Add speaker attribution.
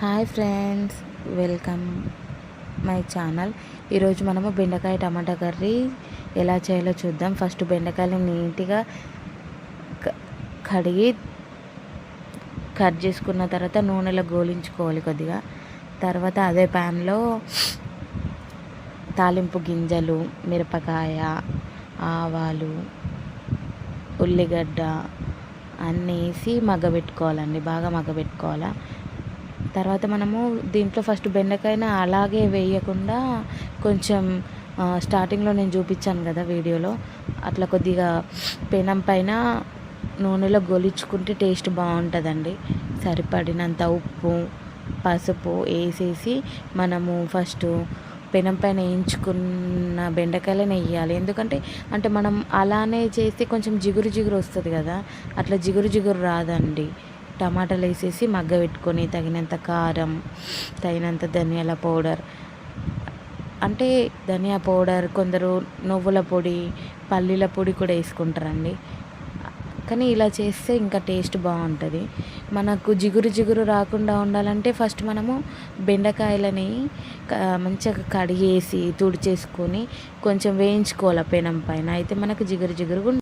Speaker 1: Hi friends, welcome my channel. ఈరోజు మనము బెండకాయ టమాటా కర్రీ ఎలా చేయాలో చూద్దాం. ఫస్ట్ బెండకాయలు నీట్గా కడిగి కట్ చేసుకున్న తర్వాత నూనెలో గోలించుకోవాలి కొద్దిగా. తర్వాత అదే ప్యాన్లో తాలింపు గింజలు, మిరపకాయ, ఆవాలు, ఉల్లిగడ్డ అన్నీ వేసి మగ్గబెట్టుకోవాలండి. బాగా మగ్గబెట్టుకోవాలా. తర్వాత మనము దీంట్లో ఫస్ట్ బెండకాయని అలాగే వేయకుండా కొంచెం స్టార్టింగ్లో నేను చూపించాను కదా వీడియోలో, అట్లా కొద్దిగా పెనం పైన నూనెలో గొలిచుకుంటే టేస్ట్ బాగుంటుందండి. సరిపడినంత ఉప్పు, పసుపు వేసేసి మనము ఫస్ట్ పెనం పైన వేయించుకున్న బెండకాయలనే వేయాలి. ఎందుకంటే మనం అలానే చేస్తే కొంచెం జిగురు జిగురు వస్తుంది కదా, అట్లా జిగురు జిగురు రాదండి. టమాటాలు వేసేసి మగ్గబెట్టుకొని తగినంత కారం, తగినంత ధనియాల పౌడర్, అంటే ధనియా పౌడర్, కొందరు నువ్వుల పొడి, పల్లీల పొడి కూడా వేసుకుంటారండి. కానీ ఇలా చేస్తే ఇంకా టేస్ట్ బాగుంటుంది. మనకు జిగురు జిగురు రాకుండా ఉండాలంటే ఫస్ట్ మనము బెండకాయలని మంచిగా కడిగేసి తుడిచేసుకొని కొంచెం వేయించుకోవాలి పెనం పైన. అయితే మనకు జిగురు జిగురుగా